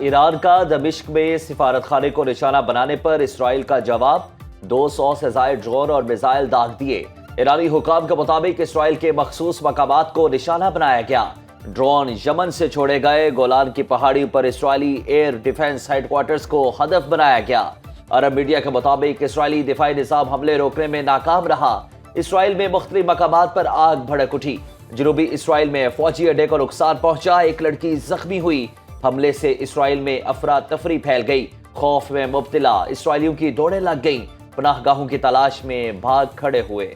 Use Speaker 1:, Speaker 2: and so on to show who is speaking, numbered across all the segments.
Speaker 1: ایران کا دمشق میں سفارت خانے کو نشانہ بنانے پر اسرائیل کا جواب، 200 سے زائد ڈرون اور میزائل داغ دیے۔ ایرانی حکام کے مطابق اسرائیل کے مخصوص مقامات کو نشانہ بنایا گیا۔ ڈرون یمن سے چھوڑے گئے، گولان کی پہاڑی پر اسرائیلی ایئر ڈیفنس ہیڈ کوارٹرز کو ہدف بنایا گیا۔ عرب میڈیا کے مطابق اسرائیلی دفاعی نظام حملے روکنے میں ناکام رہا۔ اسرائیل میں مختلف مقامات پر آگ بھڑک اٹھی۔ جنوبی اسرائیل میں فوجی اڈے کو نقصان پہنچا، ایک لڑکی زخمی ہوئی۔ حملے سے اسرائیل میں افراتفری پھیل گئی۔ خوف میں مبتلا اسرائیلیوں کی دوڑیں لگ گئیں، پناہ گاہوں کی تلاش میں بھاگ کھڑے ہوئے۔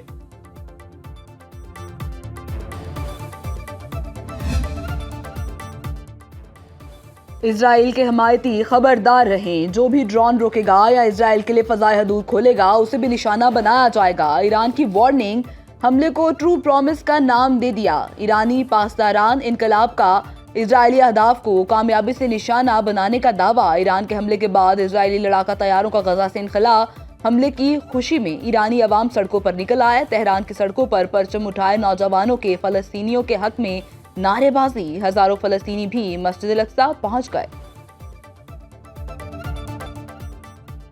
Speaker 2: اسرائیل کے حمایتی خبردار رہیں، جو بھی ڈرون روکے گا یا اسرائیل کے لیے فضائی حدود کھولے گا اسے بھی نشانہ بنایا جائے گا۔ ایران کی وارننگ، حملے کو ٹرو پرومس کا نام دے دیا۔ ایرانی پاسداران انقلاب کا اسرائیلی اہداف کو کامیابی سے نشانہ بنانے کا دعویٰ۔ ایران کے حملے کے بعد اسرائیلی لڑاکا طیاروں کا غزہ سے انخلاء۔ حملے کی خوشی میں ایرانی عوام سڑکوں پر نکل آئے۔ تہران کی سڑکوں پر پرچم اٹھائے نوجوانوں کے فلسطینیوں کے حق میں نعرے بازی۔ ہزاروں فلسطینی بھی مسجد الاقصی پہنچ گئے۔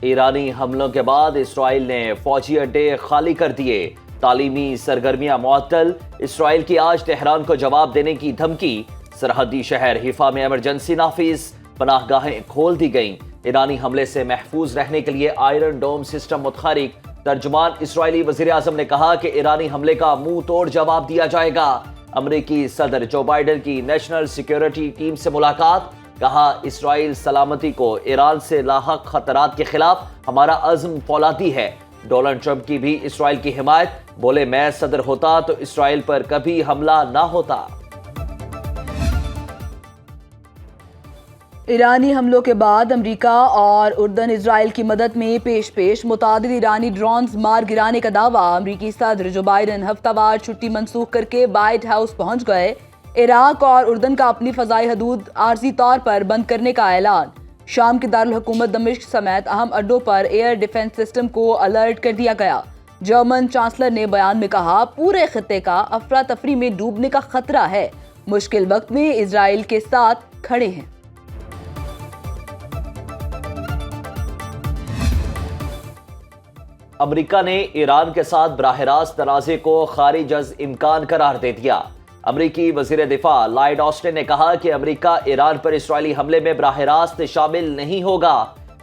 Speaker 1: ایرانی حملوں کے بعد اسرائیل نے فوجی اڈے خالی کر دیے، تعلیمی سرگرمیاں معطل۔ اسرائیل کی آج تہران کو جواب دینے کی دھمکی۔ سرحدی شہر حیفا میں ایمرجنسی نافذ، پناہ گاہیں کھول دی گئیں۔ ایرانی حملے سے محفوظ رہنے کے لیے آئرن ڈوم سسٹم متحرک۔ ترجمان اسرائیلی وزیراعظم نے کہا کہ ایرانی حملے کا منہ توڑ جواب دیا جائے گا۔ امریکی صدر جو بائیڈن کی نیشنل سیکیورٹی ٹیم سے ملاقات، کہا اسرائیل سلامتی کو ایران سے لاحق خطرات کے خلاف ہمارا عزم فولادی ہے۔ ڈونلڈ ٹرمپ کی بھی اسرائیل کی حمایت، بولے میں صدر ہوتا تو اسرائیل پر کبھی حملہ نہ ہوتا۔
Speaker 2: ایرانی حملوں کے بعد امریکہ اور اردن اسرائیل کی مدد میں پیش متعدد ایرانی ڈرونز مار گرانے کا دعویٰ۔ امریکی صدر جو بائیڈن ہفتہ وار چھٹی منسوخ کر کے وائٹ ہاؤس پہنچ گئے۔ عراق اور اردن کا اپنی فضائی حدود عارضی طور پر بند کرنے کا اعلان۔ شام کے دارالحکومت دمشق سمیت اہم اڈوں پر ایئر ڈیفنس سسٹم کو الرٹ کر دیا گیا۔ جرمن چانسلر نے بیان میں کہا پورے خطے کا افراتفری میں ڈوبنے کا خطرہ ہے، مشکل وقت میں اسرائیل کے ساتھ کھڑے ہیں۔
Speaker 1: امریکہ نے ایران کے ساتھ براہ راست تنازع کو خارج از امکان قرار دے دیا۔ امریکی وزیر دفاع لائیڈ آسٹن نے کہا کہ امریکہ ایران پر اسرائیلی حملے میں براہ راست شامل نہیں ہوگا۔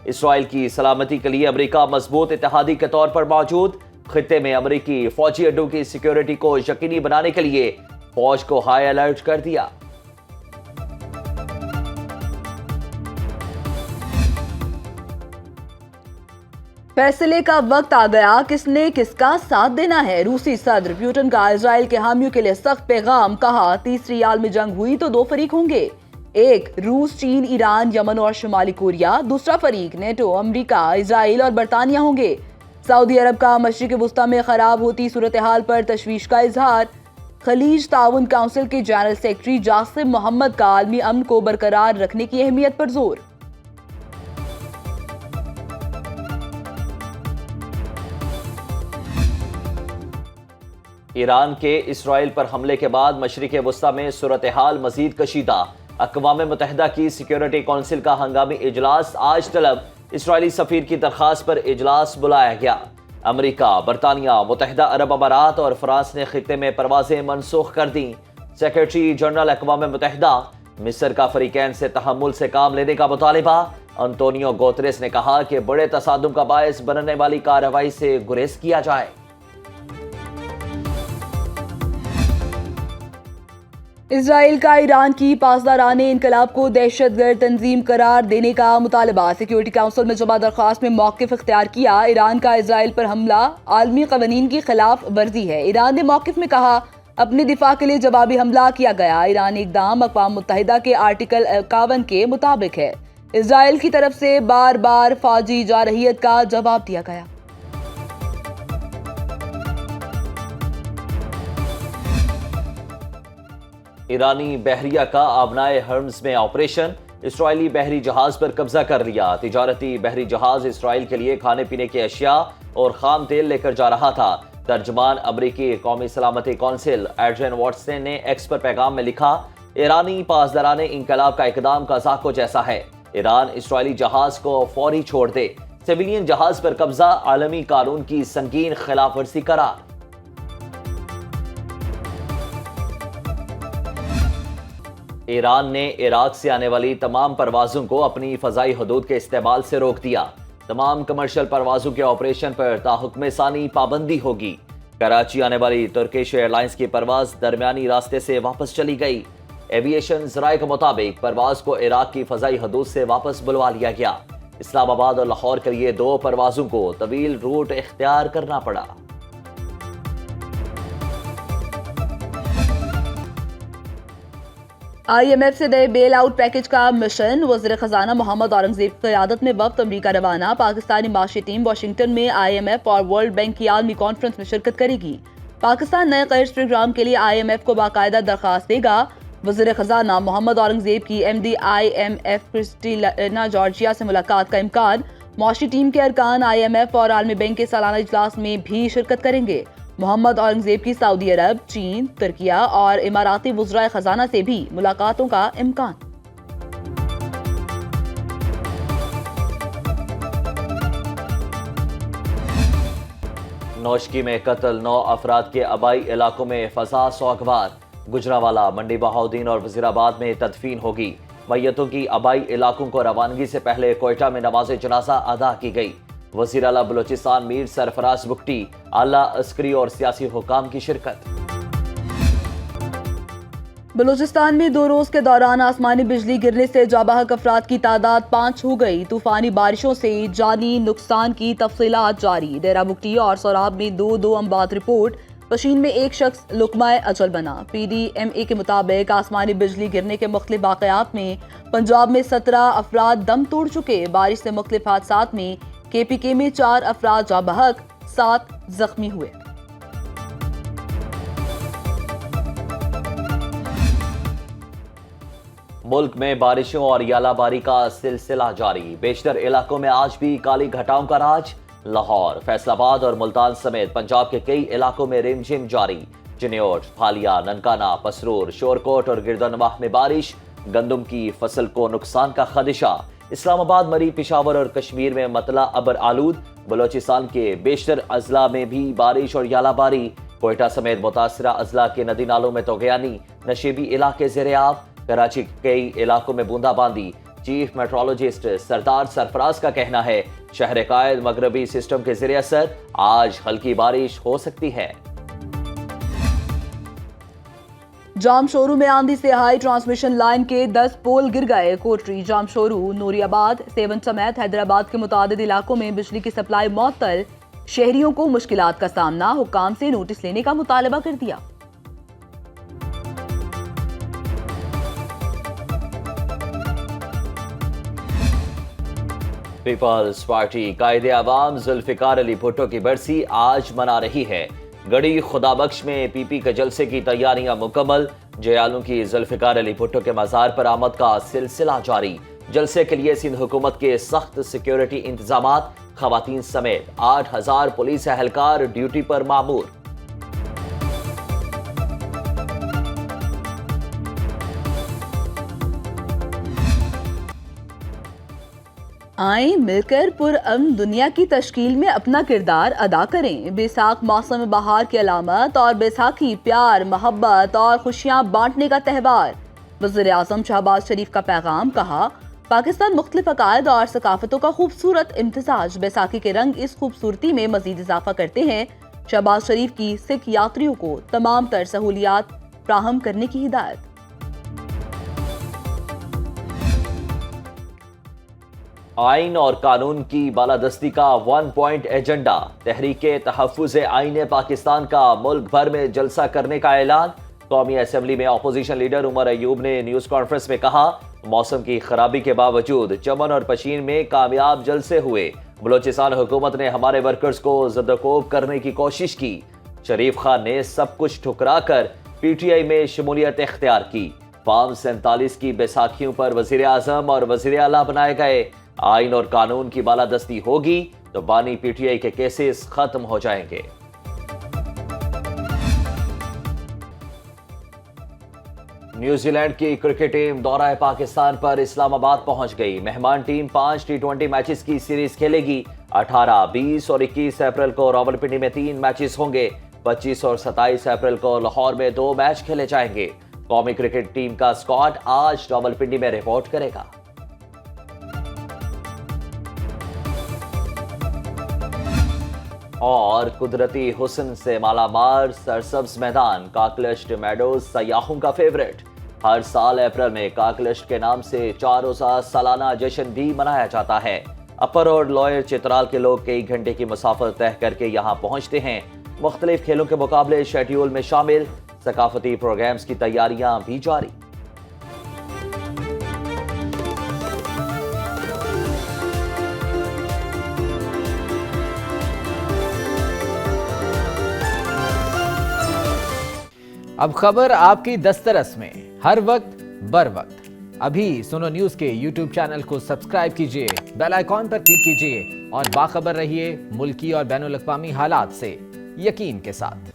Speaker 1: اسرائیل کی سلامتی کے لیے امریکہ مضبوط اتحادی کے طور پر موجود۔ خطے میں امریکی فوجی اڈوں کی سیکیورٹی کو یقینی بنانے کے لیے فوج کو ہائی الرٹ کر دیا۔
Speaker 2: فیصلے کا وقت آ گیا، کس نے کس کا ساتھ دینا ہے۔ روسی صدر پیوٹن کا اسرائیل کے حامیوں کے لیے سخت پیغام، کہا تیسری عالمی جنگ ہوئی تو دو فریق ہوں گے، ایک روس، چین، ایران، یمن اور شمالی کوریا، دوسرا فریق نیٹو، امریکہ، اسرائیل اور برطانیہ ہوں گے۔ سعودی عرب کا مشرق وسطی میں خراب ہوتی صورتحال پر تشویش کا اظہار۔ خلیج تعاون کونسل کے جنرل سیکرٹری جاسم محمد کا عالمی امن کو برقرار رکھنے کی اہمیت پر زور۔
Speaker 1: ایران کے اسرائیل پر حملے کے بعد مشرق وسطی میں صورتحال مزید کشیدہ۔ اقوام متحدہ کی سیکیورٹی کونسل کا ہنگامی اجلاس آج طلب۔ اسرائیلی سفیر کی درخواست پر اجلاس بلایا گیا۔ امریکہ، برطانیہ، متحدہ عرب امارات اور فرانس نے خطے میں پروازیں منسوخ کر دیں۔ سیکرٹری جنرل اقوام متحدہ مصر کا فریقین سے تحمل سے کام لینے کا مطالبہ۔ انطونیو گوتریس نے کہا کہ بڑے تصادم کا باعث بننے والی کارروائی سے گریز کیا جائے۔
Speaker 2: اسرائیل کا ایران کی پاسداران انقلاب کو دہشت گرد تنظیم قرار دینے کا مطالبہ۔ سیکیورٹی کونسل میں جمع درخواست میں موقف اختیار کیا۔ ایران کا اسرائیل پر حملہ عالمی قوانین کی خلاف ورزی ہے۔ ایران نے موقف میں کہا اپنے دفاع کے لیے جوابی حملہ کیا گیا۔ ایرانی اقدام اقوام متحدہ کے آرٹیکل 51 کے مطابق ہے۔ اسرائیل کی طرف سے بار بار فوجی جارحیت کا جواب دیا گیا۔
Speaker 1: ایرانی بحریہ کا آبنائے ہرمز میں آپریشن، اسرائیلی بحری جہاز پر قبضہ کر لیا۔ تجارتی بحری جہاز اسرائیل کے لیے کھانے پینے کی اشیاء اور خام تیل لے کر جا رہا تھا۔ ترجمان امریکی قومی سلامتی کونسل ایڈرین واٹسن نے ایکس پر پیغام میں لکھا، ایرانی پاسداران انقلاب کا اقدام قزاقوں جیسا ہے۔ ایران اسرائیلی جہاز کو فوری چھوڑ دے، سویلین جہاز پر قبضہ عالمی قانون کی سنگین خلاف ورزی قرار۔ ایران نے عراق سے آنے والی تمام پروازوں کو اپنی فضائی حدود کے استعمال سے روک دیا۔ تمام کمرشل پروازوں کے آپریشن پر تاحکم ثانی پابندی ہوگی۔ کراچی آنے والی ترکش ایئر لائنز کی پرواز درمیانی راستے سے واپس چلی گئی۔ ایویشن ذرائع کے مطابق پرواز کو عراق کی فضائی حدود سے واپس بلوا لیا گیا۔ اسلام آباد اور لاہور کے لیے 2 پروازوں کو طویل روٹ اختیار کرنا پڑا۔
Speaker 2: آئی ایم ایف سے نئے بیل آؤٹ پیکج کا مشن۔ وزیر خزانہ محمد اورنگزیب کی قیادت میں وفد امریکہ روانہ۔ پاکستانی معاشی ٹیم واشنگٹن میں آئی ایم ایف اور ورلڈ بینک کی عالمی کانفرنس میں شرکت کرے گی۔ پاکستان نئے قرض پروگرام کے لیے آئی ایم ایف کو باقاعدہ درخواست دے گا۔ وزیر خزانہ محمد اورنگزیب کی M D I M F Kristina Georgia سے ملاقات کا امکان۔ معاشی ٹیم کے ارکان آئی ایم ایف اور عالمی بینک کے سالانہ اجلاس میں بھی شرکت کریں گے۔ محمد اورنگزیب کی سعودی عرب، چین، ترکیہ اور اماراتی وزرائے خزانہ سے بھی ملاقاتوں کا امکان۔
Speaker 1: نوشکی میں قتل، 9 افراد کے آبائی علاقوں میں فضا سوگوار۔ گجرانوالہ، منڈی بہاؤدین اور وزیر آباد میں تدفین ہوگی۔ میتوں کی آبائی علاقوں کو روانگی سے پہلے کوئٹہ میں نماز جنازہ ادا کی گئی۔ وزیر اعلیٰ بلوچستان میر سرفراز بگٹی، اعلیٰ عسکری اور سیاسی حکام کی شرکت۔
Speaker 2: بلوچستان میں 2 روز کے دوران آسمانی بجلی گرنے سے جاں بحق افراد کی تعداد 5 ہو گئی۔ طوفانی بارشوں سے جانی نقصان کی تفصیلات جاری۔ ڈیرہ بگٹی اور سوراب میں 2 اموات رپورٹ۔ پشین میں 1 شخص لقمہ اجل بنا۔ پی ڈی ایم اے کے مطابق آسمانی بجلی گرنے کے مختلف واقعات میں پنجاب میں 17 افراد دم توڑ چکے۔ بارش سے مختلف حادثات میں کے پی کے میں 4 افراد جاں بحق، 7 زخمی ہوئے۔
Speaker 1: ملک میں بارشوں اور یالہ باری کا سلسلہ جاری۔ بیشتر علاقوں میں آج بھی کالی گھٹاؤں کا راج۔ لاہور، فیصل آباد اور ملتان سمیت پنجاب کے کئی علاقوں میں رم جھم جاری۔ چنیوٹ، پھالیا، ننکانہ، پسرور، شورکوٹ اور گردنواہ میں بارش۔ گندم کی فصل کو نقصان کا خدشہ۔ اسلام آباد، مری، پشاور اور کشمیر میں مطلع ابر آلود۔ بلوچستان کے بیشتر اضلاع میں بھی بارش اور یالہ باری۔ کوئٹہ سمیت متاثرہ اضلاع کے ندی نالوں میں طغیانی۔ نشیبی علاقے زیر آب۔ کراچی کے کئی علاقوں میں بوندا باندی۔ چیف میٹرولوجسٹ سردار سرفراز کا کہنا ہے شہر قائد مغربی سسٹم کے زیر اثر آج ہلکی بارش ہو سکتی ہے۔
Speaker 2: جام شورو میں آندھی سے ہائی ٹرانسمیشن لائن کے 10 پول گر گئے۔ کوٹری، جام شورو، نوری آباد، سیون سمیت حیدرآباد کے متعدد علاقوں میں بجلی کی سپلائی معطل۔ شہریوں کو مشکلات کا سامنا، حکام سے نوٹس لینے کا مطالبہ کر دیا۔
Speaker 1: پیپلز پارٹی قائد عوام ذوالفقار علی بھٹو کی برسی آج منا رہی ہے۔ گڑی خدا بخش میں پی پی کے جلسے کی تیاریاں مکمل۔ جیالوں کی ذوالفقار علی بھٹو کے مزار پر آمد کا سلسلہ جاری۔ جلسے کے لیے سندھ حکومت کے سخت سیکیورٹی انتظامات، خواتین سمیت 8000 پولیس اہلکار ڈیوٹی پر مامور۔
Speaker 2: آئیں مل کر پرامن دنیا کی تشکیل میں اپنا کردار ادا کریں۔ بیساکھ موسم بہار کی علامت اور بیساکھی پیار، محبت اور خوشیاں بانٹنے کا تہوار۔ وزیر اعظم شہباز شریف کا پیغام، کہا پاکستان مختلف عقائد اور ثقافتوں کا خوبصورت امتزاج۔ بیساکھی کے رنگ اس خوبصورتی میں مزید اضافہ کرتے ہیں۔ شہباز شریف کی سکھ یاتریوں کو تمام تر سہولیات فراہم کرنے کی ہدایت۔
Speaker 1: آئین اور قانون کی بالادستی کا 1 پوائنٹ ایجنڈا۔ تحریک تحفظ آئین پاکستان کا ملک بھر میں جلسہ کرنے کا اعلان۔ قومی اسمبلی میں اپوزیشن لیڈر عمر ایوب نے نیوز کانفرنس میں کہا موسم کی خرابی کے باوجود چمن اور پشین میں کامیاب جلسے ہوئے۔ بلوچستان حکومت نے ہمارے ورکرز کو زدوکوب کرنے کی کوشش کی۔ شریف خان نے سب کچھ ٹھکرا کر پی ٹی آئی میں شمولیت اختیار کی۔ فارم 47 کی بیساکھیوں پر وزیر اعظم اور وزیر اعلیٰ بنائے گئے۔ آئین اور قانون کی بالادستی ہوگی تو بانی پی ٹی آئی کے کیسز ختم ہو جائیں گے۔ نیوزی لینڈ کی کرکٹ ٹیم دورہ پاکستان پر اسلام آباد پہنچ گئی۔ مہمان ٹیم 5 T20 میچز کی سیریز کھیلے گی۔ 18، 20 اور 21 اپریل کو راولپنڈی میں 3 میچز ہوں گے۔ 25 اور 27 اپریل کو لاہور میں 2 میچ کھیلے جائیں گے۔ قومی کرکٹ ٹیم کا اسکواڈ آج راولپنڈی میں رپورٹ کرے گا۔ اور قدرتی حسن سے مالا مال سرسبز میدان کاکلشٹ میڈوز سیاحوں کا فیورٹ۔ ہر سال اپریل میں کاکلشٹ کے نام سے 4 روزہ سالانہ جشن بھی منایا جاتا ہے۔ اپر اور لوئر چترال کے لوگ کئی گھنٹے کی مسافت طے کر کے یہاں پہنچتے ہیں۔ مختلف کھیلوں کے مقابلے شیڈیول میں شامل، ثقافتی پروگرامز کی تیاریاں بھی جاری۔
Speaker 3: اب خبر آپ کی دسترس میں، ہر وقت بر وقت۔ ابھی سنو نیوز کے یوٹیوب چینل کو سبسکرائب کیجئے، بیل آئیکن پر کلک کیجئے اور باخبر رہیے ملکی اور بین الاقوامی حالات سے یقین کے ساتھ۔